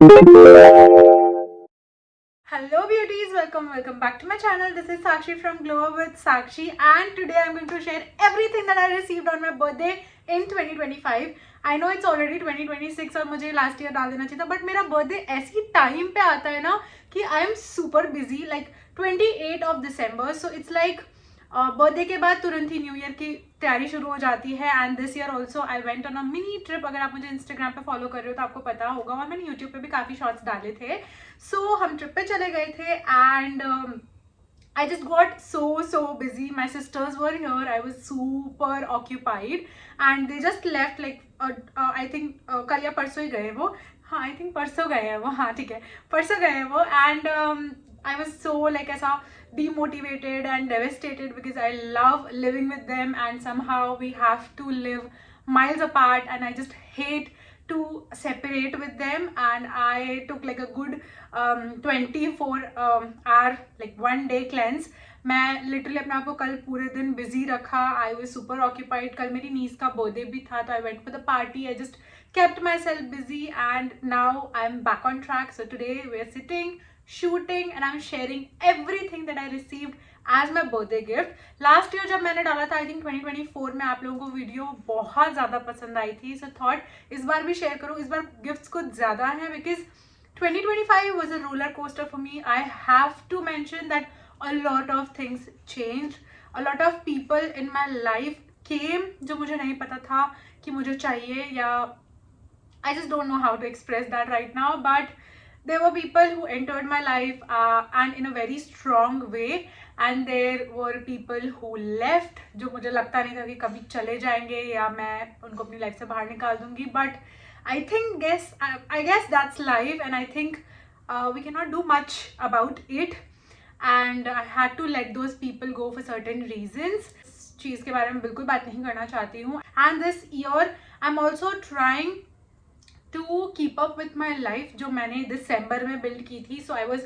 Hello beauties, welcome back to my channel. This is Sakshi from Glow Up with Sakshi, and today I'm going to share everything that I received on my birthday in 2025. I know it's already 2026 और मुझे last year डाल देना चाहिए था, but मेरा birthday ऐसी time पे आता है ना कि I am super busy, like 28 December. So it's like birthday के बाद तुरंत ही न्यू ईयर की तैयारी शुरू हो जाती है. And this year also I went on a mini trip. अगर आप मुझे इंस्टाग्राम पे फॉलो कर रहे हो तो आपको पता होगा, और मैंने यूट्यूब पे भी काफ़ी शॉर्ट्स डाले थे. सो हम ट्रिप पे चले गए थे and I just got so busy. My sisters were here. I was super occupied and they just left like I think कल या परसों ही गए वो. हाँ, I think परसों गए हैं वो. हाँ ठीक है, परसों गए हैं वो. And I was so like ऐसा demotivated and devastated because I love living with them and somehow we have to live miles apart and I just hate to separate with them. And I took like a good 24 hour like 1 day cleanse. मैं literally अपने आप को कल पूरे दिन busy रखा. I was super occupied. कल मेरी नीस का बर्थडे भी था तो I went for the party. I just kept myself busy and now I'm back on track. So today we're sitting, shooting and I'm sharing everything that I received as my birthday gift. Last year जब मैंने डाला था I think 2024 में, आप लोगों को video बहुत ज़्यादा पसंद आई थी. सो थॉट इस बार भी शेयर करूँ. इस बार गिफ्ट्स कुछ ज़्यादा हैं because 2025 was a roller coaster for me. I have to mention that a lot of things changed. A lot of people in my life came जो मुझे नहीं पता था कि मुझे चाहिए, या I just don't know how to express that right now, but there were people who entered my life and in a very strong way, and there were people who left जो मुझे लगता नहीं था कि कभी चले जाएंगे या मैं उनको अपनी लाइफ से बाहर निकाल दूंगी. But I guess that's life and I think we cannot do much about it, and I had to let those people go for certain reasons. इस चीज़ के बारे में बिल्कुल बात नहीं करना चाहती हूँ. And this year I'm also trying to keep up with my life जो मैंने दिसंबर में बिल्ड की थी. So I was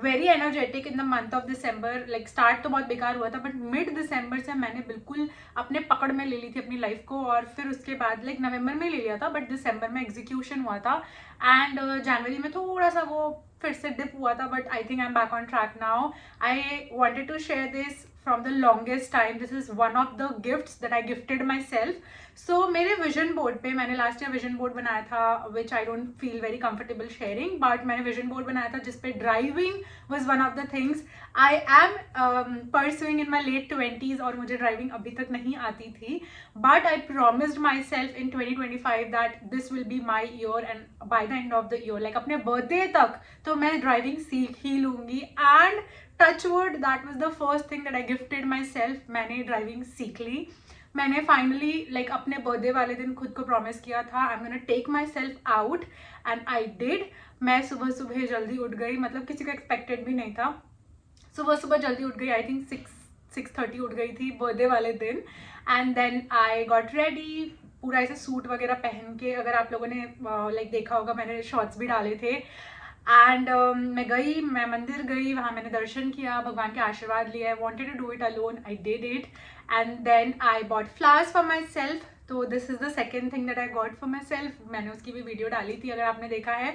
very energetic in the month of December. Like start तो बहुत बेकार हुआ था बट मिड दिसंबर से मैंने बिल्कुल अपने पकड़ में ले ली थी अपनी लाइफ को, और फिर उसके बाद लाइक नवंबर में ले लिया था बट दिसंबर में एग्जीक्यूशन हुआ था. एंड जनवरी में थोड़ा सा वो फिर से डिप हुआ था, but I think I am back on track now. I wanted to share this from the longest time. This is one of the gifts that I gifted myself. So मेरे vision board पे मैंने last year vision board बनाया था which I don't feel very comfortable sharing, but मैंने vision board बनाया था जिसपे driving was one of the things. I am pursuing in my late 20s और मुझे ड्राइविंग अभी तक नहीं आती थी, but I promised myself in 2025 that this will be my year and by the end of the year, like अपने birthday तक तो मैं ड्राइविंग सीख ही लूँगी. And touch wood that was the first thing that I gifted myself. मैंने driving सीख ली. मैंने फाइनली लाइक अपने बर्थडे वाले दिन खुद को प्रॉमिस किया था I am gonna take myself out and I did. मैं सुबह सुबह जल्दी उठ गई, मतलब किसी को एक्सपेक्टेड भी नहीं था. सुबह सुबह जल्दी उठ गई. आई थिंक 6:30 उठ गई थी बर्थडे वाले दिन. And then I got ready, पूरा ऐसे सूट वगैरह पहन के. अगर आप लोगों ने लाइक देखा होगा मैंने शॉर्ट्स भी डाले थे. एंड मैं मंदिर गई, वहाँ मैंने दर्शन किया, भगवान के आशीर्वाद लिया. I wanted to do it alone, I did it. And then I bought flowers for myself. तो this is the second thing that I got for myself. मैंने उसकी भी वीडियो डाली थी अगर आपने देखा है.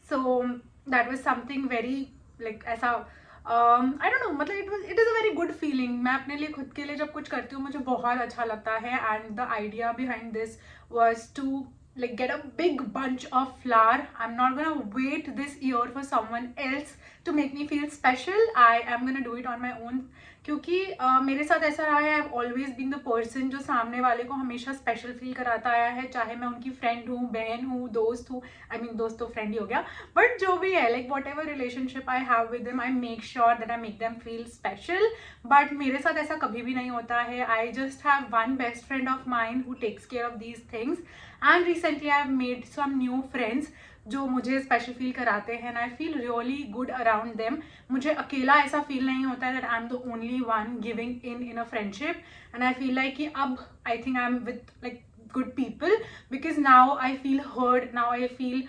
So that was something very like ऐसा आई डोंट नो, मतलब it is a very good feeling. मैं अपने लिए खुद के लिए जब कुछ करती हूँ मुझे बहुत अच्छा लगता है. And the idea behind this was to like get a big bunch of flower. I'm not gonna wait this year for someone else to make me feel special. I am gonna do it on my own. क्योंकि मेरे साथ ऐसा रहा है, I have always been the person जो सामने वाले को हमेशा स्पेशल फील कराता आया है, चाहे मैं उनकी फ्रेंड हूँ, बहन हूँ, दोस्त हूँ. आई मीन दोस्त तो फ्रेंड ही हो गया, बट जो भी है like whatever relationship I have with them I make sure that I make them feel special. But मेरे साथ ऐसा कभी भी नहीं होता है. I just have one best friend of mind who takes care of these things. And recently I have made some new friends जो मुझे स्पेशल फील कराते हैं. And I feel really good around them. मुझे अकेला ऐसा feel नहीं होता है that I am the only one giving in a friendship. And I feel like कि अब आई think I am with like good people because now I feel heard, now I feel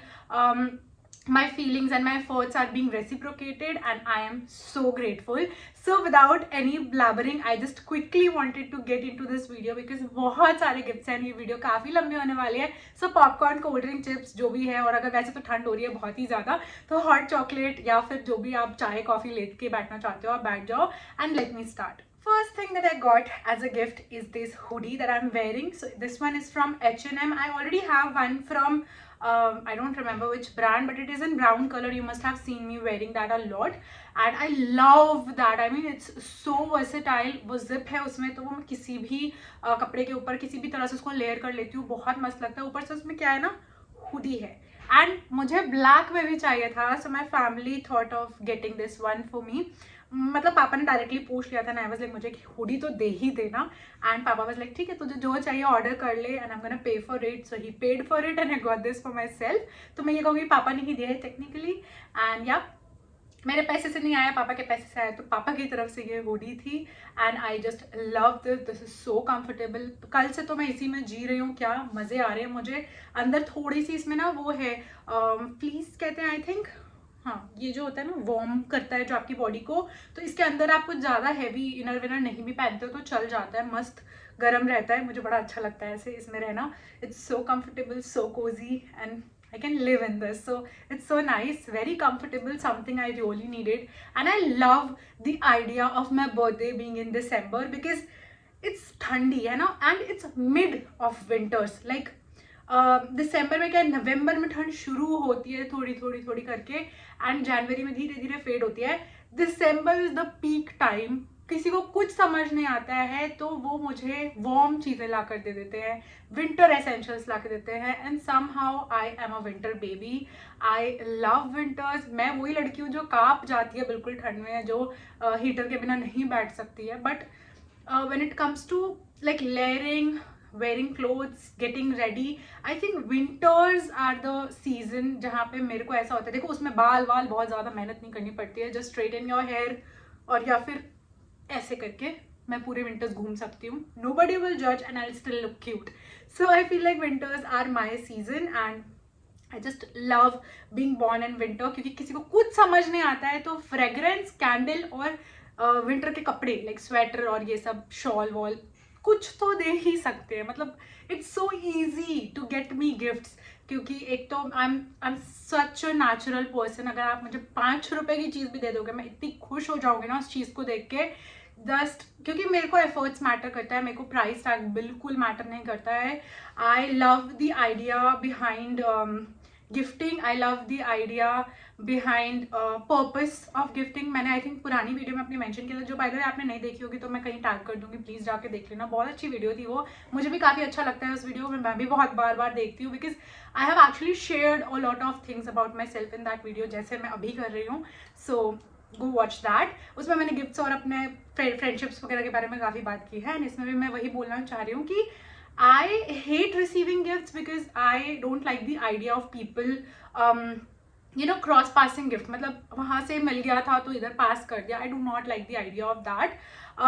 my feelings and my efforts are being reciprocated, and I am so grateful. So without any blabbering, I just quickly wanted to get into this video because बहुत सारे gifts हैं, ये video काफ़ी लंबी होने वाली है. सो popcorn, cold drink, chips जो भी है, और अगर वैसे तो ठंड हो रही है बहुत ही ज़्यादा, तो हॉट चॉकलेट या फिर जो भी आप चाय कॉफ़ी लेके बैठना चाहते हो आप बैठ जाओ. And let me start. First thing that I got as a gift is this hoodie that I'm wearing. So this one is from H&M. I already have one from I don't remember which brand, but it is in brown color. You must have seen me wearing that a lot, and I love that. I mean, it's so versatile. वो zip है उसमें, तो वो मैं किसी भी कपड़े के ऊपर किसी भी तरह से उसको लेयर कर लेती हूँ, बहुत मस्त लगता है. ऊपर से उसमें क्या है ना, हुडी है, एंड मुझे ब्लैक में भी चाहिए था. So my family thought of getting this one for me. मतलब पापा ने डायरेक्टली पूछ लिया था ना, आई वाज लाइक मुझे हुडी तो दे ही देना, एंड पापा वाज लाइक ठीक है तुझे जो चाहिए ऑर्डर कर ले, and I am gonna pay for it. So he paid for it and I got this for myself. तो मैं ये कहूँगी पापा ने ही दिया है टेक्निकली, एंड या मेरे पैसे से नहीं आया, पापा के पैसे से आया, तो पापा की तरफ से ये हुडी थी. And I just love this. This is so comfortable. कल से तो मैं इसी में जी रही हूँ, क्या मज़े आ रहे हैं मुझे. अंदर थोड़ी सी इसमें ना वो है फ्लीस कहते हैं आई थिंक, हाँ ये जो होता है ना वार्म करता है जो आपकी बॉडी को, तो इसके अंदर आप कुछ ज़्यादा हैवी इनर विनर नहीं भी पहनते हो तो चल जाता है, मस्त गर्म रहता है. मुझे बड़ा अच्छा लगता है ऐसे इसमें रहना. It's so comfortable, so cosy, and I can live in this. So it's so nice, very comfortable, something I really needed. And I love the idea of my birthday being in December because it's ठंडी है ना, and it's mid of winters. Like दिसंबर में क्या, नवंबर में ठंड शुरू होती है थोड़ी थोड़ी थोड़ी करके, एंड जनवरी में धीरे धीरे फेड होती है. दिसंबर इज द पीक टाइम. किसी को कुछ समझ नहीं आता है तो वो मुझे वार्म चीज़ें ला कर दे देते हैं, विंटर एसेंशियल्स ला के देते हैं, and somehow I am a winter baby. I love winters. मैं वही लड़की हूँ जो काँप जाती है बिल्कुल ठंड में, जो हीटर के बिना नहीं बैठ सकती है. But when it comes to like layering, wearing clothes, getting ready, I think winters are the season जहाँ पे मेरे को ऐसा होता है. देखो उसमें बाल बहुत ज़्यादा मेहनत नहीं करनी पड़ती है, just straighten your hair और या फिर ऐसे करके मैं पूरे winters घूम सकती हूँ. Nobody will judge and I'll still look cute. So I feel like winters are my season and I just love being born in winter. क्योंकि किसी को कुछ समझ नहीं आता है तो fragrance, candle और winter के कपड़े like sweater और ये सब shawl वॉल कुछ तो दे ही सकते हैं. मतलब it's so easy to get me gifts, क्योंकि एक तो I am such a natural person. अगर आप मुझे 5 रुपए की चीज़ भी दे दोगे मैं इतनी खुश हो जाऊँगी ना उस चीज़ को देख के. जस्ट क्योंकि मेरे को एफर्ट्स मैटर करता है, मेरे को प्राइस टैग बिल्कुल मैटर नहीं करता है. आई love the idea behind gifting. I love the idea behind purpose of gifting. मैंने आई थिंक पुरानी वीडियो में अपनी मेंशन किया था, जो बाय द वे आपने नहीं देखी होगी तो मैं कहीं टैग कर दूंगी, प्लीज़ जाके देख लेना. बहुत अच्छी वीडियो थी वो, मुझे भी काफ़ी अच्छा लगता है उस वीडियो में. मैं भी बहुत बार बार देखती हूँ because I have actually shared a lot of things about my self in that video, जैसे मैं अभी कर रही हूँ. सो गो वॉच दैट. उसमें मैंने गिफ्ट्स और अपने फ्रेंडशिप्स वगैरह के बारे में काफ़ी बात की है, एंड इसमें भी मैं वही बोलना चाह रही हूँ कि I hate receiving gifts because I don't like the idea of people cross passing gift. मतलब वहाँ से मिल गया था तो इधर पास कर दिया. I do not like the idea of that.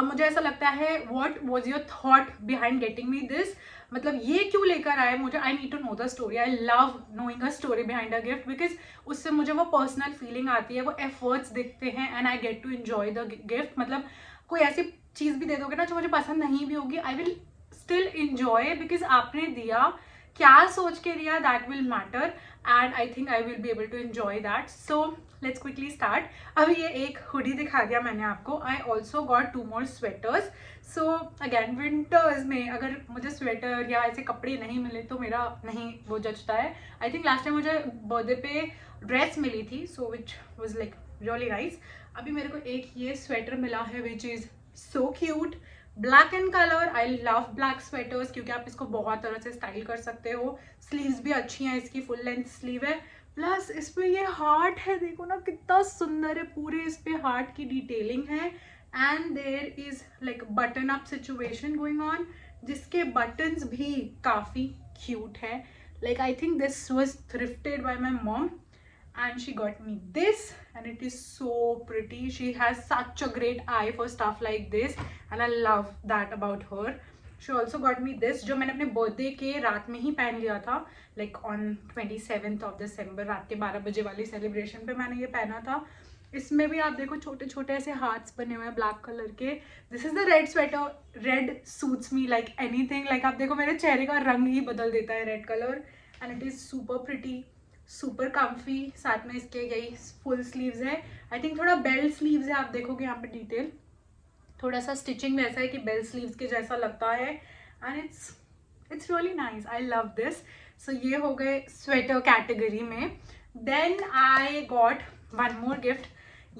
मुझे ऐसा लगता है what was your thought behind getting me this. मतलब ये क्यों लेकर आए मुझे, I need to know the story. I love knowing a story behind a gift because उससे मुझे वो पर्सनल फीलिंग आती है, वो एफर्ट्स दिखते हैं, and I get to enjoy the gift. मतलब कोई ऐसी चीज़ भी दे दोगे ना जो मुझे पसंद नहीं भी होगी, I will still enjoy because आपने दिया, क्या सोच के दिया, that will matter, and I think I will be able to enjoy that. So let's quickly start. अभी ये एक हुडी दिखा दिया मैंने आपको. I also got 2 more sweaters. So again winters में अगर मुझे स्वेटर या ऐसे कपड़े नहीं मिले तो मेरा नहीं वो जचता है. आई थिंक लास्ट टाइम मुझे बर्थडे पे ड्रेस मिली थी, so which was like really nice. अभी मेरे को एक ये स्वेटर मिला है which is so cute, black in colour. I love black sweaters क्योंकि आप इसको बहुत तरह से स्टाइल कर सकते हो. स्लीव्स भी अच्छी हैं, इसकी फुल लेंथ स्लीव है, प्लस इस पर ये हार्ट है, देखो ना कितना सुंदर है. पूरे इस पे हार्ट की डिटेलिंग है, and there is like button up situation going on, जिसके बटन्स भी काफ़ी क्यूट है. Like I think this was thrifted by my mom and she got me this, and it is so pretty. She has such a great eye for stuff like this and I love that about her. She also got me this, जो मैंने अपने birthday के रात में ही पहन लिया था, like on 27th of December, रात के 12 बजे वाली सेलिब्रेशन पे मैंने ये पहना था। इसमें भी आप देखो छोटे छोटे ऐसे हार्ट्स बने हुए हैं ब्लैक कलर के। This is the red sweater, red suits me like anything, like आप देखो मेरे चेहरे का रंग ही बदल देता है red colour, and it is super pretty, super comfy. साथ में इसके यही फुल स्लीव्स है, आई थिंक थोड़ा बेल्ट स्लीव्स है, आप देखोगे यहाँ पे डिटेल थोड़ा सा स्टिचिंग वैसा है कि बेल्ट स्लीव्स के जैसा लगता है, and it's really nice, I love this. So ये हो गए स्वेटर कैटेगरी में। Then I got one more gift,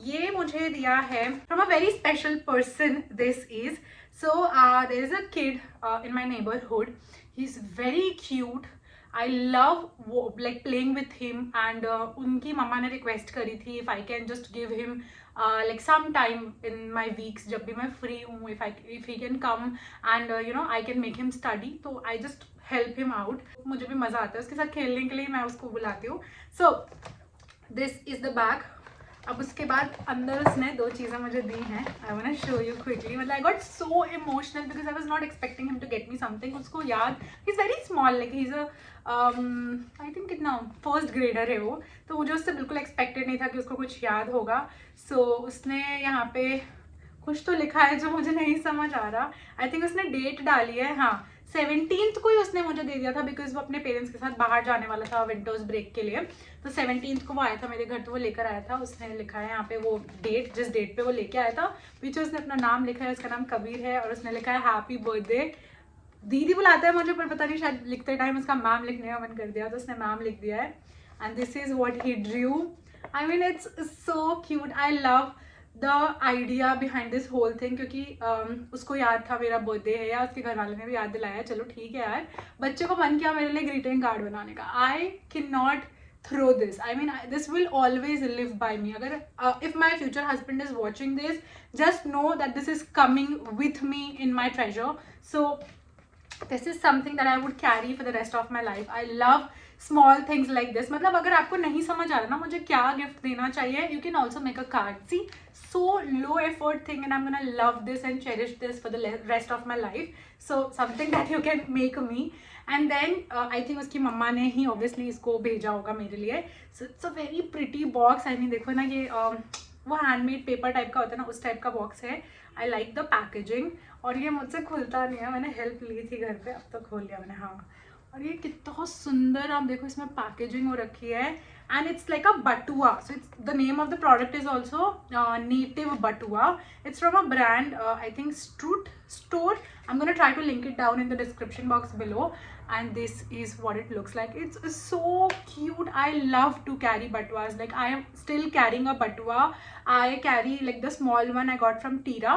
ये मुझे दिया है from a very special person. This is so there is a kid in my neighbourhood, he is very cute, I love like playing with him, and उनकी मम्मा ने request करी थी if I can just give him like some time in my weeks, जब भी मैं free हूँ, if he can come and you know I can make him study, तो I just help him out, मुझे भी मज़ा आता है उसके साथ खेलने के लिए, मैं उसको बुलाती हूँ। So this is the bag। अब उसके बाद अंदर उसने दो चीज़ें मुझे दी हैं, I want to show you quickly. मतलब I got so emotional because I was not expecting him to get me something. उसको याद, he is very small, like he is a I think कितना फर्स्ट ग्रेडर है वो, तो मुझे उससे बिल्कुल एक्सपेक्टेड नहीं था कि उसको कुछ याद होगा। सो उसने यहाँ पे कुछ तो लिखा है जो मुझे नहीं समझ आ रहा, आई थिंक उसने डेट डाली है, हाँ 17th को ही उसने मुझे दे दिया था बिकॉज वो अपने पेरेंट्स के साथ बाहर जाने वाला था विंटर्स ब्रेक के लिए, तो 17th को वो आया था मेरे घर, तो वो लेकर आया था। उसने लिखा है यहाँ पे वो डेट, जिस डेट पे वो लेके आया था, पीछे उसने अपना नाम लिखा है, उसका नाम कबीर है, और उसने लिखा है हैप्पी बर्थडे। दीदी बुलाता है मुझे, पर पता नहीं शायद लिखते टाइम उसका मैम लिखने का मन कर दिया, तो उसने मैम लिख दिया है, and this is what he drew. I mean it's so cute, I love the idea behind this whole thing, क्योंकि उसको याद था मेरा बर्थडे है, या उसके घर वाले ने भी याद दिलाया, चलो ठीक है यार, बच्चे को मन किया मेरे लिए ग्रीटिंग कार्ड बनाने का। I can not throw this, I mean this will always live by me. अगर if my future husband is watching this, just know that this is coming with me in my treasure. So this is something that I would carry for the rest of my life. I love small things like this. मतलब अगर आपको नहीं समझ आ रहा ना मुझे क्या gift देना चाहिए, you can also make a card. See, so low effort thing, and I'm gonna love this and cherish this for the rest of my life. So something that you can make me. And then I think उसकी मम्मा ने ही obviously इसको भेजा होगा मेरे लिए. So it's a very pretty box. I mean देखो ना ये वो हैंडमेड पेपर टाइप का होता है ना, उस टाइप का बॉक्स है। आई लाइक द पैकेजिंग, और ये मुझसे खुलता नहीं है, मैंने हेल्प ली थी घर पे, अब तो खोल लिया मैंने, हाँ। और ये कितना सुंदर, आप देखो इसमें पैकेजिंग हो रखी है, and it's like a batua. So it's the name of the product is also native Batua. It's from a brand I think Strut Store. I am gonna try to link it down in the description box below, and this is what it looks like. It's so cute. I love to carry batuas, like I am still carrying a batua. I carry like the small one I got from Tira,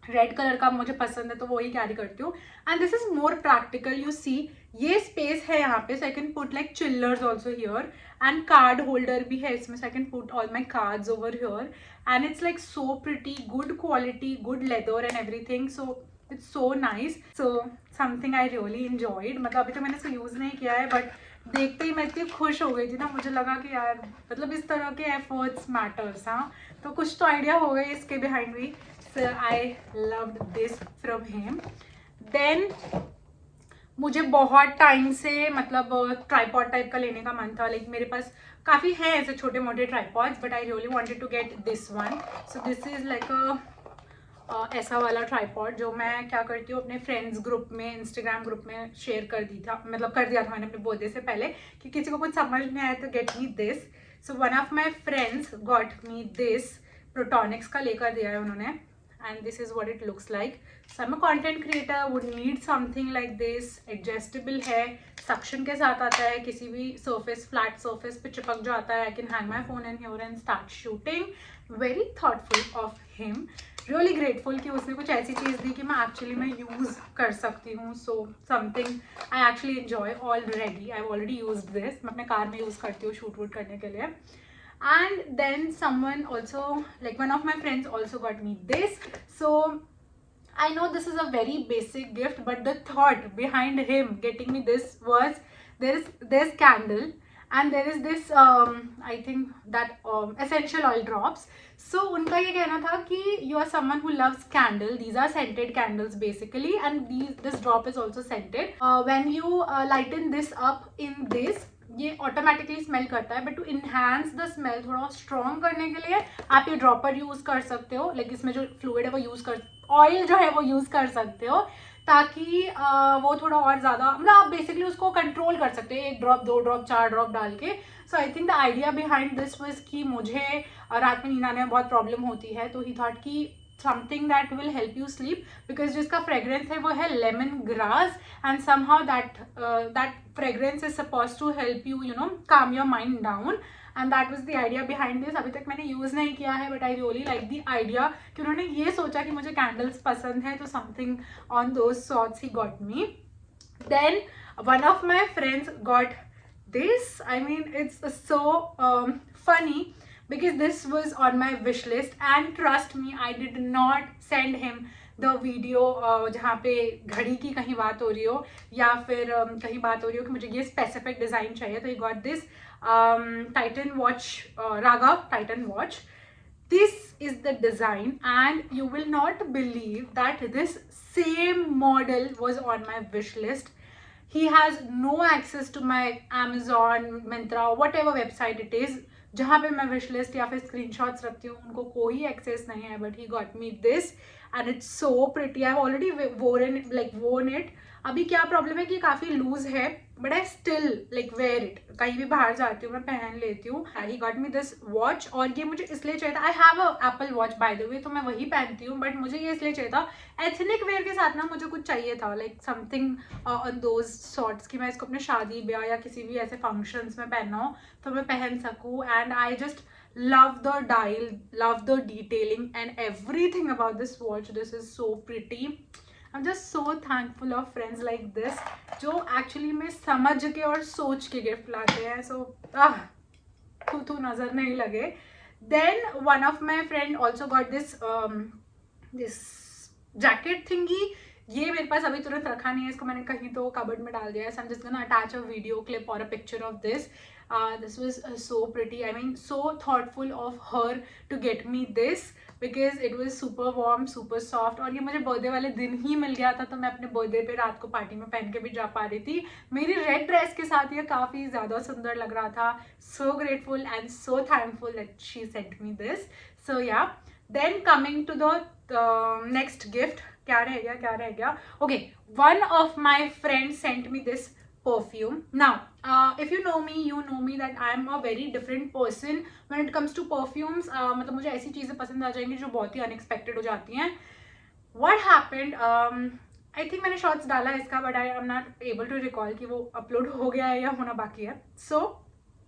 red colour का मुझे पसंद है तो वही carry करती हूँ। And this is more practical, you see ये space है यहाँ पे, so I can put like चिल्लर्स also here, and card holder भी है इसमें, so I can put all my cards over here, and it's like so pretty, good quality, good leather and everything, so it's so nice. So something I really enjoyed. मतलब अभी तो मैंने इसको use नहीं किया है, बट देखते ही मैं इतनी खुश हो गई थी ना, मुझे लगा कि यार मतलब इस तरह के एफर्ट्स मैटर्स, हाँ, तो कुछ तो आइडिया हो गई इसके बिहाइंड भी। So I loved this from him. Then मुझे बहुत टाइम से मतलब ट्राईपॉड टाइप का लेने का मन था, लाइक मेरे पास काफ़ी हैं ऐसे छोटे मोटे tripods, but I really wanted to get this one. So this is like ऐसा वाला ट्राईपॉड जो मैं क्या करती हूँ अपने फ्रेंड्स ग्रुप में, इंस्टाग्राम ग्रुप में शेयर कर दी था, मतलब कर दिया था मैंने अपने बर्थडे से पहले कि किसी को कुछ समझ नहीं आया तो get me this. So one of my friends got me this, Protonics का लेकर दिया है उन्होंने, and this is what it looks like. So I'm a content creator, would need something like this. Adjustable है, suction के साथ आता है, किसी भी surface, flat surface पे चिपक जाता है। I can hang my phone in here and start shooting. Very thoughtful of him. Really grateful कि उसने कुछ ऐसी चीज़ दी कि मैं actually मैं use कर सकती हूँ। So something I actually enjoy already. I've already used this. मैं अपने कार में use करती हूँ shoot वूट करने के लिए। And then someone also, like one of my friends also got me this. So I know this is a very basic gift, but the thought behind him getting me this was there's candle, and there is this I think that essential oil drops. So उनका ये कहना था कि you are someone who loves candle, these are scented candles basically, and this drop is also scented. When you lighten this up in this, ये automatically smell करता है, but to enhance the smell, थोड़ा strong करने के लिए आप ये dropper use कर सकते हो. लाइक इसमें जो फ्लूइड है वो यूज कर, ऑयल जो है वो यूज कर सकते हो, ताकि वो थोड़ा और ज़्यादा, मतलब आप बेसिकली उसको कंट्रोल कर सकते हैं, 1 ड्रॉप 2 ड्रॉप 4 ड्रॉप डाल के. So I think the idea behind this was कि मुझे रात में नींद आने में बहुत प्रॉब्लम होती है, तो ही थॉट कि something that will help you sleep, because जिसका फ्रेग्रेंस है वो है lemon grass, and somehow that fragrance is suppose to help you, you know, calm your mind down. And that was the idea behind this. अभी तक मैंने use नहीं किया है, but I really like the idea कि उन्होंने ये सोचा कि मुझे कैंडल्स पसंद है, तो something on those sorts he got me. Then one of my friends got this. I mean it's so funny because this was on my wish list, and trust me, I did not send him the video जहाँ पे घड़ी की कहीं बात हो रही हो या फिर कहीं बात हो रही हो कि मुझे ये स्पेसिफिक डिज़ाइन चाहिए. तो he got this Titan watch, Raga Titan watch. This is the design, and you will not believe that this same model was on my wish list. He has no access to my Amazon, Myntra, whatever website it is, जहाँ पे मैं wish list या फिर screenshots रखती हूँ, उनको कोई access नहीं है. But he got me this and it's so pretty. I have already worn it. अभी क्या प्रॉब्लम है कि काफ़ी लूज है, but I still like wear it. कहीं भी बाहर जाती हूँ मैं पहन लेती हूँ. He got me this watch, और ये मुझे इसलिए चाहिए था, I have a Apple watch by the way, तो मैं वही पहनती हूँ, बट मुझे ये इसलिए चाहिए था, एथनिक वेयर के साथ ना मुझे कुछ चाहिए था, like something on those sorts कि मैं इसको अपने शादी ब्याह या किसी भी ऐसे फंक्शंस में पहनना हो तो मैं पहन सकूँ. And I just love the dial, love the detailing and everything about this watch. This is so pretty. I'm just so thankful of friends like this जो actually में समझ के और सोच के गिफ्ट लाते हैं. So तू नज़र नहीं लगे. Then one of my friend also got this jacket thingy. ये मेरे पास अभी तुरंत रखा नहीं है, इसको मैंने कहीं तो कबर्ड में डाल दिया है. So I'm just gonna attach a video clip or a picture of this. This was so pretty. I mean, so thoughtful of her to get me this because it was super warm, super soft. और ये मुझे birthday वाले दिन ही मिल गया था, तो मैं अपने बर्थडे पे रात को पार्टी में पहन के भी जा पा रही थी. मेरी रेड ड्रेस के साथ ये काफ़ी ज़्यादा सुंदर लग रहा था. So grateful and so thankful that she sent me this. So yeah. Then coming to the next gift. क्या रह गया? Okay, one of my friends sent me this perfume. Now, if you know me that I am a very different person when it comes to perfumes. मतलब मुझे ऐसी चीज़ें पसंद आ जाएंगी जो बहुत ही unexpected हो जाती हैं. What happened? I think मैंने शॉर्ट्स डाला है इसका, but I am not able to recall कि वो अपलोड हो गया है या होना बाकी है. So,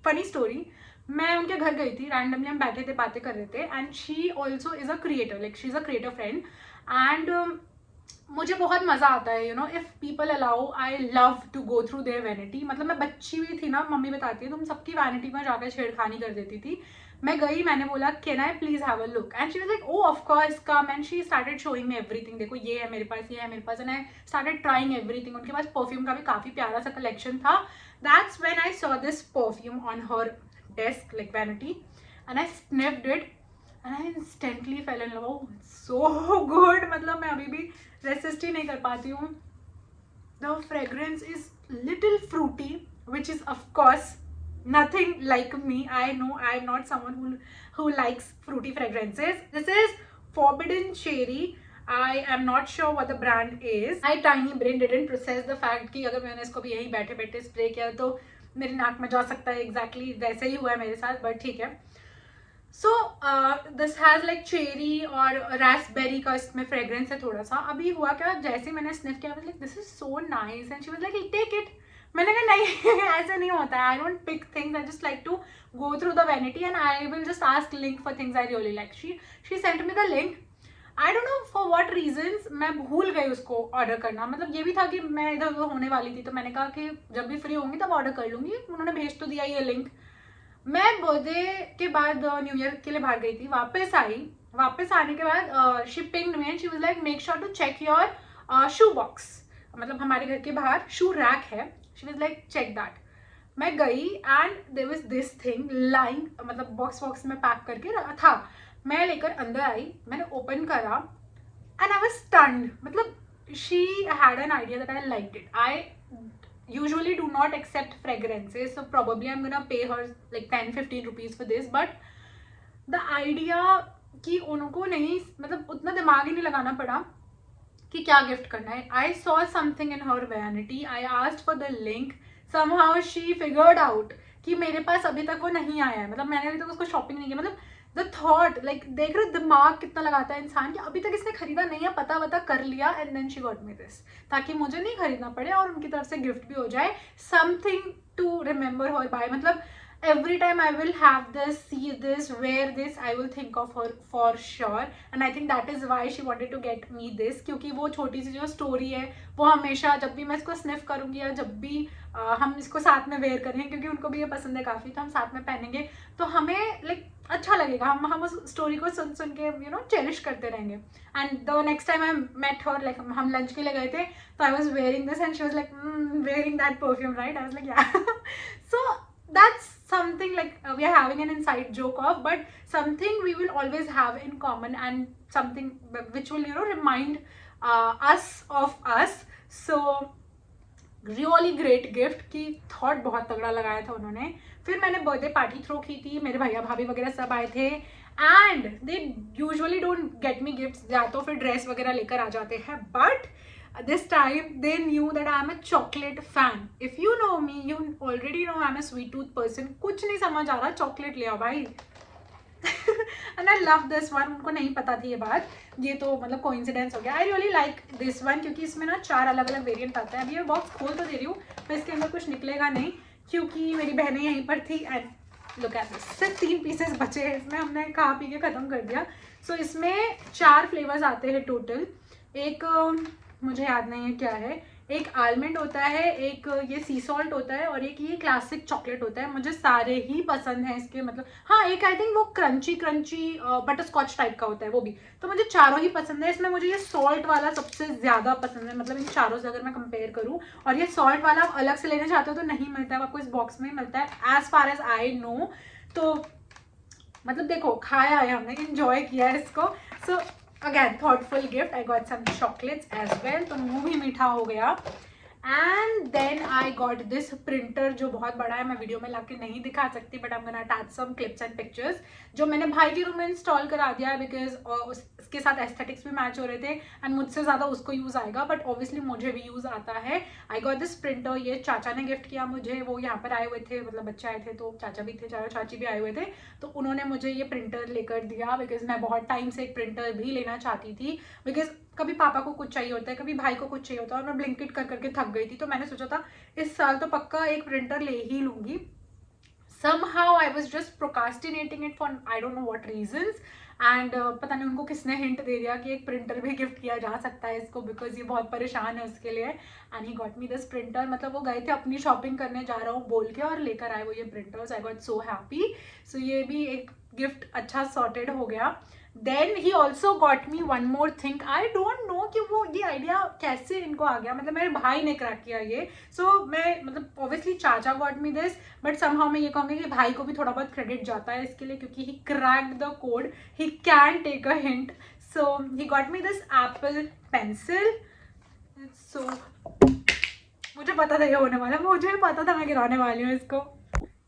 funny story. मैं उनके घर गई थी, रैंडमली हम बैठे थे, बातें कर रहे थे, and she also is a creator, like she is a creator friend. And मुझे बहुत मज़ा आता है, you know, if people allow, I love to go through their vanity. मतलब मैं बच्ची भी थी ना, मम्मी बताती है, तुम सबकी वैनिटी में जाकर छेड़खानी कर देती थी. मैं गई, मैंने बोला can I please have a look, and she was like oh of course come, and she started showing me everything. देखो ये है मेरे पास, ये है मेरे पास, and I started trying everything. उनके पास परफ्यूम का भी काफ़ी प्यारा सा कलेक्शन था. That's when I saw this perfume on her desk, like vanity, and I sniffed it and I instantly fell in love. Oh, so good. मतलब मैं अभी भी resist ही नहीं कर पाती हूँ. The fragrance is little fruity, which is of course nothing like me. I know I am not someone who likes fruity fragrances. This is Forbidden Cherry. I am not sure what the brand is. My tiny brain didn't process the fact कि अगर मैंने इसको भी यहीं बैठे बैठे spray किया तो मेरे नाक में जा सकता है. एग्जैक्टली वैसे ही हुआ है मेरे साथ, बट ठीक है. So this has like cherry और रास्पबेरी का इसमें फ्रेग्रेंस है थोड़ा सा. अभी हुआ क्या, जैसे मैंने स्निफ किया, like this is so nice, and she was like take it. मैंने कहा नहीं ऐसे नहीं होता है. I don't pick things, I just like to go through the vanity and I will just ask link for things I really like. She sent me the link. I don't know for what reasons मैं भूल गई उसको order करना. मतलब ये भी था कि मैं इधर उधर होने वाली थी, तो मैंने कहा कि जब भी फ्री होंगी तब ऑर्डर कर लूँगी. उन्होंने भेज तो दिया ये लिंक. मैं बर्थडे के बाद न्यू ईयर के लिए बाहर गई थी, वापस आई. वापस आने के बाद she pinged me and she was like make sure to check your shoe box. मतलब हमारे घर के बाहर शू रैक है. She was like check that. मैं गई and there was this thing lying, मतलब बॉक्स में पैक करके रखा था। मैं लेकर अंदर आई, मैंने ओपन करा एंड आई वाज स्टन्ड। मतलब she had an idea that I liked it. I usually do not accept fragrances, so probably I'm gonna pay her like 10-15 rupees for this, but the idea कि उनको नहीं, मतलब उतना दिमाग ही नहीं लगाना पड़ा कि क्या गिफ्ट करना है। I saw something in her vanity, I asked for the link, somehow she figured out कि मेरे पास अभी तक वो नहीं आया है, मतलब मैंने अभी तक उसको शॉपिंग नहीं किया। मतलब द थॉट, लाइक देख रहे दिमाग कितना लगाता है इंसान कि अभी तक इसने खरीदा नहीं है, पता वता कर लिया and then she got me this, ताकि मुझे नहीं खरीदना पड़े और उनकी तरफ से गिफ्ट भी हो जाए, something to remember her by. मतलब every time I will have this, see this, wear this, I will think of her for sure, and I think that is why she wanted to get me this, क्योंकि वो छोटी सी जो story है वो हमेशा जब भी मैं इसको स्निफ करूँगी या जब भी हम इसको साथ में वेयर करेंगे, क्योंकि उनको भी ये पसंद है काफ़ी, तो हम साथ में पहनेंगे तो हमें लाइक अच्छा लगेगा, हम उस स्टोरी को सुन सुन के यू नो चेरिश करते रहेंगे। And the next time I met her, like हम लंच के लिए गए थे, तो I was wearing this and she was like wearing that perfume right, I was like yeah so that's something like we are having an inside joke of, but something we will always have in common and something which will, you know, remind us of us. So really great gift की thought बहुत तगड़ा लगाया था उन्होंने। फिर मैंने birthday party throw की थी, मेरे भैया भाभी वगैरह सब आए थे and they usually don't get me gifts, या तो फिर ड्रेस वगैरह लेकर आ जाते हैं, but this time they knew that I am a chocolate fan. If you know me, you already know I am a sweet tooth person. कुछ नहीं समझ आ रहा, चॉकलेट ले आओ भाई। And I love this one. उनको नहीं पता थी ये बात, ये तो मतलब कोइंसिडेंस हो गया। I really like this one क्योंकि इसमें ना 4 अलग अलग वेरिएंट आता है। अभी ये बॉक्स खोल तो दे रही हूँ, पर इसके अंदर कुछ निकलेगा नहीं क्योंकि मेरी बहनें यहीं पर थी। एंड लुक एट दिस, सिर्फ 3 पीसेस बचे हैं इसमें, हमने खा पी के ख़त्म कर दिया। सो इसमें 4 फ्लेवर्स आते हैं टोटल। एक मुझे याद नहीं है क्या है, एक आलमंड होता है, एक ये सी सॉल्ट होता है और एक ये क्लासिक चॉकलेट होता है। मुझे सारे ही पसंद हैं इसके, मतलब हाँ एक आई थिंक वो क्रंची बटर स्कॉच टाइप का होता है वो भी, तो मुझे चारों ही पसंद है। इसमें मुझे ये सॉल्ट वाला सबसे ज़्यादा पसंद है, मतलब इन चारों से अगर मैं कंपेयर करूँ। और ये सॉल्ट वाला आप अलग से लेना चाहते हो तो नहीं मिलता है, आपको इस बॉक्स में ही मिलता है as far as I know. तो मतलब देखो खाया है हमने, इंजॉय किया है इसको। सो again thoughtful gift, I got some chocolates as well, तो मुंह भी मीठा हो गया। And then I got this printer जो बहुत बड़ा है, मैं वीडियो में लाके नहीं दिखा सकती, but I am gonna attach some clips and pictures, जो मैंने भाई के रूम में इंस्टॉल करा दिया है बिकॉज उसके साथ एस्थेटिक्स भी मैच हो रहे थे एंड मुझसे ज़्यादा उसको यूज़ आएगा, बट ऑब्वियसली मुझे भी यूज़ आता है। आई गॉट दिस प्रिंटर, ये चाचा ने गिफ्ट किया मुझे, वो यहाँ पर आए हुए थे, मतलब बच्चे आए थे तो चाचा भी थे, चाचा चाची भी आए हुए थे, तो उन्होंने मुझे ये प्रिंटर लेकर दिया बिकॉज मैं बहुत टाइम से एक प्रिंटर भी लेना चाहती थी। बिकॉज कभी पापा को कुछ चाहिए होता है, कभी भाई को कुछ चाहिए होता है, और मैं ब्लिंकिट कर करके थक गई थी, तो मैंने सोचा था इस साल तो पक्का एक प्रिंटर ले ही लूँगी। somehow I was just procrastinating it for I don't know what reasons, and पता नहीं उनको किसने हिंट दे दिया कि एक प्रिंटर भी गिफ्ट किया जा सकता है इसको, बिकॉज ये बहुत परेशान है उसके लिए। And he got me this printer, मतलब वो गए थे अपनी शॉपिंग करने जा रहा हूँ बोल के और लेकर आए वो ये printers. I got so happy. So ये भी एक गिफ्ट अच्छा सॉर्टेड हो गया। Then he also got me one more thing, I don't know कि वो ये आइडिया कैसे इनको आ गया, मतलब मेरे भाई ने क्रैक किया ये। सो मैं मतलब ऑब्वियसली चाचा got me this, but somehow मैं ये कहूँगी कि भाई को भी थोड़ा बहुत क्रेडिट जाता है इसके लिए, क्योंकि he cracked the code, he can take a hint. So he got me this Apple pencil. So मुझे पता था ये होने वाला, मुझे भी पता था मैं गिराने वाली हूँ इसको।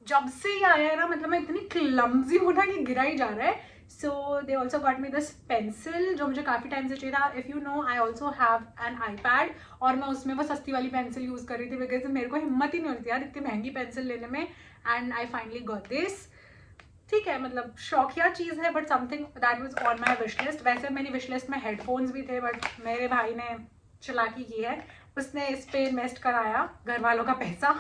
जब से ये आया है ना, मतलब मैं इतनी क्लम्जी हूँ ना कि गिरा ही जा रहा है। So they also got me this pencil जो मुझे काफ़ी टाइम से चाहिए था। If you know I also have an iPad, और मैं उसमें वो सस्ती वाली पेंसिल यूज़ कर रही थी बिकॉज मेरे को हिम्मत ही नहीं होती यार इतनी महंगी पेंसिल लेने में। And I finally got this. ठीक है, मतलब शौकिया चीज़ है, but something that was on my wish list. वैसे मेरी विश लिस्ट में हेडफोन्स भी थे, बट मेरे भाई ने चालाकी की है, उसने इस पे इन्वेस्ट कराया घर वालों का पैसा।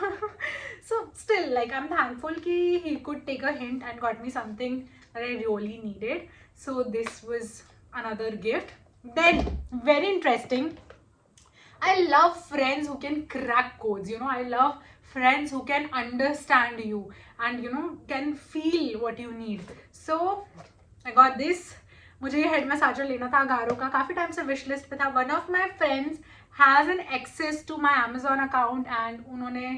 So still like I am thankful कि he could take a hint and got me something that I really needed. So this was another gift. Then very interesting, I love friends who can crack codes, you know, I love friends who can understand you and you know can feel what you need. So I got this. मुझे ये head massager लेना था गारो का, काफ़ी time से wish list पे था। One of my friends has an access to my Amazon account एंड उन्होंने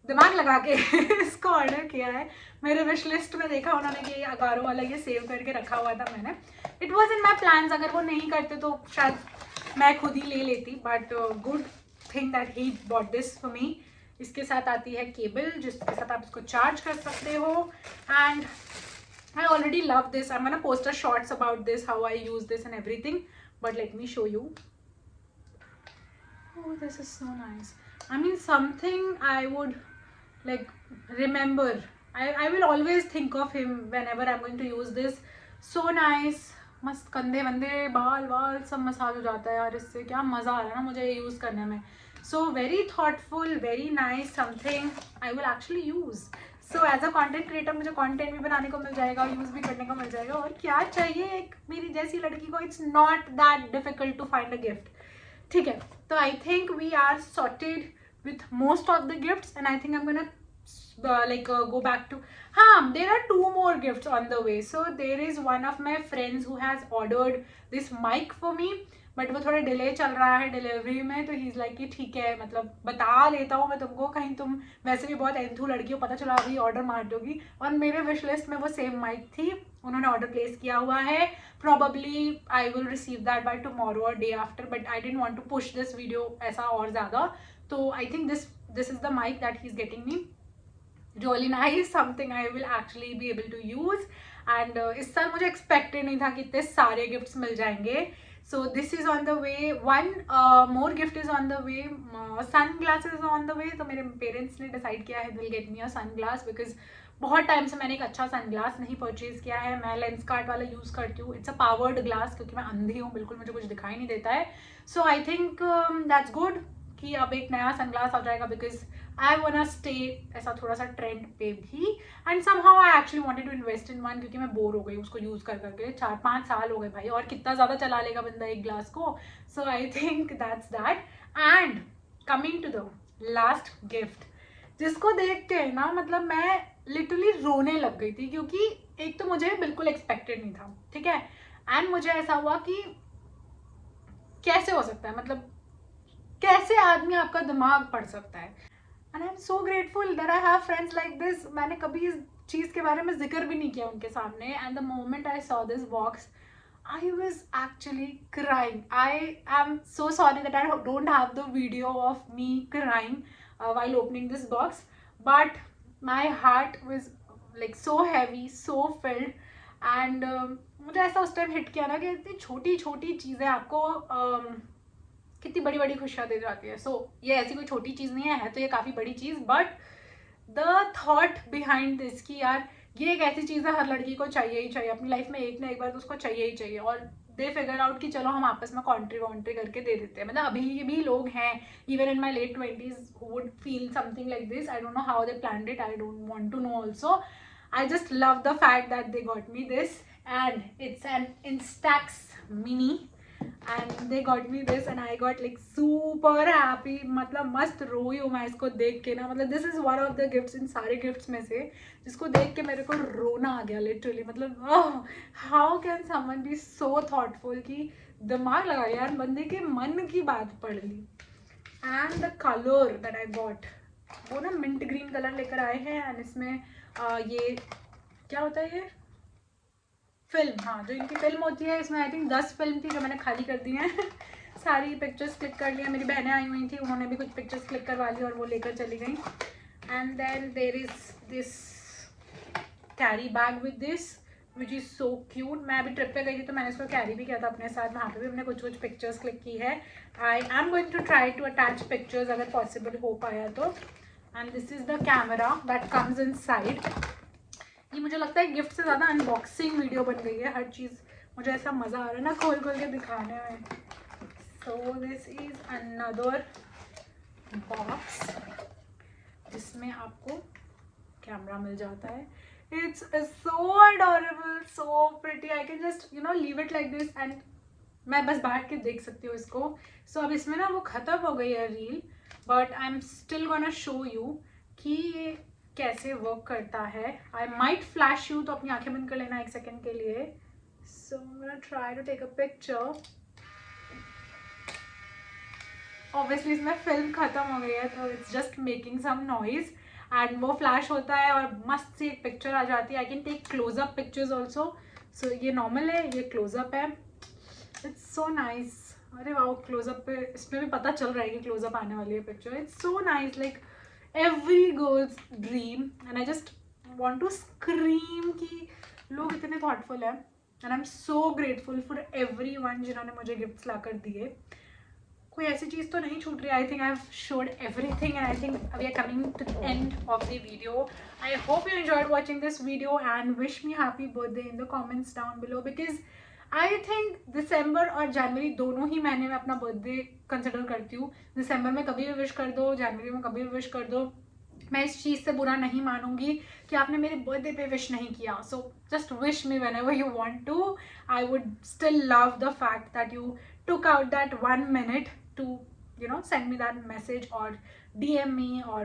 दिमाग लगा के इसको ऑर्डर किया है। मेरे विश लिस्ट में देखा उन्होंने कि अगारो वाला ये सेव करके रखा हुआ था मैंने। It was in my plans, अगर वो नहीं करते तो शायद मैं खुद ही ले लेती, but good thing that he bought this for me. इसके साथ आती है केबल जिसके साथ आप इसको चार्ज कर सकते हो, and I already love this. I'm gonna post a shorts about this, how I use this and everything. But let me show you. Oh, this is so nice. I mean, something I would like remember. I will always think of him whenever I'm going to use this. So nice. मस्त कंधे वंधे बाल वाल सब massage हो जाता है यार इससे। क्या मज़ा आ रहा है ना मुझे ये यूज़ करने में। So very thoughtful, very nice, something I will actually use. So as a content creator मुझे कॉन्टेंट भी बनाने को मिल जाएगा और यूज़ भी करने को मिल जाएगा, और क्या चाहिए एक मेरी जैसी लड़की को। It's not that difficult to find a gift, ठीक है। तो I think we are sorted with most of the gifts, and I think I am gonna like go back to there are 2 more gifts on the way. So there is one of my friends who has ordered this mic for me, but वो थोड़ा delay चल रहा है delivery में, तो he is like कि ठीक है मतलब बता लेता हूँ मैं तुमको, कहीं तुम वैसे भी बहुत एंथू लड़की हो, पता चला अभी ऑर्डर मार दोगी। और मेरे विश लिस्ट में वो सेम माइक थी, उन्होंने ऑर्डर प्लेस किया हुआ है। Probably I will receive that by tomorrow और day after, but I didn't want to push this video ऐसा और ज़्यादा। तो I think this is the mic that he is getting me. really nice, something I will actually be able to use, and इस साल मुझे expected नहीं था कि इतने सारे गिफ्ट्स मिल जाएंगे। so this is on the way. one more gift is on the way. Sunglasses on the way. तो मेरे पेरेंट्स ने डिसाइड किया है they'll get me a sunglass, because बहुत टाइम से मैंने एक अच्छा सन ग्लास नहीं परचेज किया है। मैं लेंस कार्ट वाला यूज़ करती हूँ, इट्स अ पावर्ड ग्लास, क्योंकि मैं अंधी हूँ, बिल्कुल मुझे कुछ दिखाई नहीं देता है। So I think that's good कि अब एक नया सनग्लास आ जाएगा, because I want to stay ऐसा थोड़ा सा ट्रेंड पे भी, and somehow I actually wanted to invest in one, क्योंकि मैं बोर हो गई उसको यूज़ कर करके। 4-5 साल हो गए भाई, और कितना ज़्यादा चला लेगा बंदा एक ग्लास को। So I think that's that. And coming to the last gift, जिसको देख के ना मतलब मैं लिटरली रोने लग गई थी, क्योंकि एक तो मुझे बिल्कुल एक्सपेक्टेड नहीं था, ठीक है। एंड मुझे ऐसा हुआ कि कैसे हो सकता है, मतलब कैसे आदमी आपका दिमाग पढ़ सकता है। And I am so grateful that I have friends like this. मैंने कभी इस चीज़ के बारे में जिक्र भी नहीं किया उनके सामने, and the moment I saw this box I was actually crying. I am so sorry that I don't have the video of me crying while opening this box, but my heart was like so heavy, so filled, and मुझे ऐसा उस time hit किया ना कि इतनी छोटी छोटी चीज़ें आपको कितनी बड़ी बड़ी खुशियाँ दे जाती है। सो ये ऐसी कोई छोटी चीज़ नहीं है तो ये काफ़ी बड़ी चीज़, but the thought behind this कि यार ये एक ऐसी चीज़ है हर लड़की को चाहिए ही चाहिए अपनी लाइफ में, एक ना एक बार तो उसको चाहिए ही चाहिए। और दे फिगर आउट कि चलो हम आपस में कॉन्ट्री करके दे देते हैं। मतलब अभी भी लोग हैं even in my late 20s who would feel something like this. I don't know how they planned it, I don't want to know also. I just love the fact that they got me this, and it's an Instax mini, and they got me this and I got like super happy। मतलब मस्त रोई हूँ मैं इसको देख के ना। मतलब this is one of the gifts इन सारे गिफ्ट्स में से जिसको देख के मेरे को रोना आ गया लिटरली। मतलब how can someone be so thoughtful कि दिमाग लगा यार, बंदे के मन की बात पढ़ ली। And the colour that I got, वो ना मिंट ग्रीन कलर लेकर आए हैं, एंड इसमें ये क्या होता है, ये फिल्म, हाँ जो इनकी फिल्म होती है, इसमें आई थिंक 10 फिल्म थी जो मैंने खाली कर दी हैं सारी पिक्चर्स क्लिक कर लिया। मेरी बहनें आई हुई थी, उन्होंने भी कुछ पिक्चर्स क्लिक करवा ली और वो लेकर चली गई। And then there is this carry bag with this which is so cute. मैं अभी ट्रिप पे गई थी तो मैंने इसको कैरी भी किया था अपने साथ, वहाँ पे भी हमने कुछ कुछ पिक्चर्स क्लिक की है। I am going to try to attach pictures अगर पॉसिबल हो पाया तो। And this is the camera that comes inside. ये मुझे लगता है गिफ्ट से ज़्यादा अनबॉक्सिंग वीडियो बन गई है, हर चीज़ मुझे ऐसा मज़ा आ रहा है ना खोल खोल के दिखाने में। सो दिस इज़ अनदर बॉक्स जिसमें आपको कैमरा मिल जाता है। It's so adorable, so pretty. I can just leave it like this and मैं बस बैठ के देख सकती हूँ इसको। सो अब इसमें ना वो ख़त्म हो गई है reel, but I am still gonna show you कि ये कैसे वर्क करता है। आई माइट फ्लैश यू, तो अपनी आंखें बंद कर लेना 1 सेकेंड के लिए। So I am gonna try to take a picture. Obviously इसमें फिल्म खत्म हो गई है तो it's just making some noise. And वो फ्लैश होता है और मस्त सी एक पिक्चर आ जाती है. I can take closeup pictures also. So ये नॉर्मल है, ये क्लोजअप है. It's so nice. अरे वाह, क्लोजअप पे इसमें भी पता चल रहा है कि क्लोजअप आने वाली है picture. It's so nice, like every girl's dream. And I just want to scream कि लोग इतने थॉटफुल हैं. And I am so grateful for everyone जिन्होंने मुझे गिफ्ट्स ला कर दिए. कोई ऐसी चीज़ तो नहीं छूट रही. I think I have showed everything and I think we are coming to the end of the video. I hope you enjoyed watching this video and wish me happy birthday in the comments down below. Because I think दिसंबर और जनवरी दोनों ही महीने में अपना birthday consider करती हूँ. दिसंबर में कभी भी विश कर दो, जनवरी में कभी भी विश कर दो. मैं इस चीज़ से बुरा नहीं मानूंगी कि आपने मेरे बर्थडे पे विश नहीं किया. So just wish me whenever you want to. I would still love the fact that you took out that 1 minute to send me that message or DM me or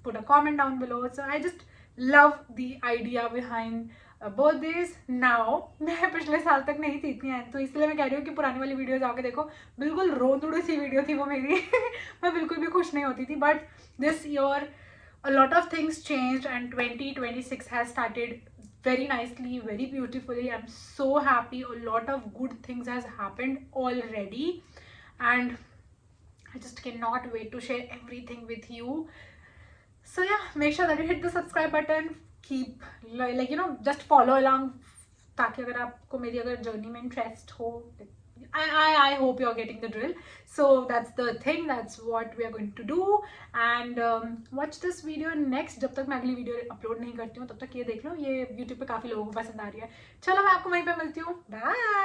put a comment down below. So I just love the idea behind birthdays. Now मैं पिछले साल तक नहीं थी इतनी, तो इसलिए मैं कह रही हूँ कि पुरानी वाली वीडियो जाके देखो. बिल्कुल रोंदुड़ू सी वीडियो थी वो मेरी. मैं बिल्कुल भी खुश नहीं होती थी. But this year a lot of things changed and 2026 has started very nicely, very beautifully. I'm so happy. A lot of good things has happened already and I just cannot wait to share everything with you. So yeah, make sure that you hit the subscribe button. Keep like just follow along ताकि अगर आपको मेरी अगर journey में interest हो. I hope you're getting the drill. So that's the thing, that's what we are going to do. And watch this video next. जब तक मैं अगली वीडियो अपलोड नहीं करती हूँ तब तक ये देख लो. ये YouTube पे काफ़ी लोगों को पसंद आ रही है. चलो मैं आपको वहीं पे मिलती हूँ. बाय.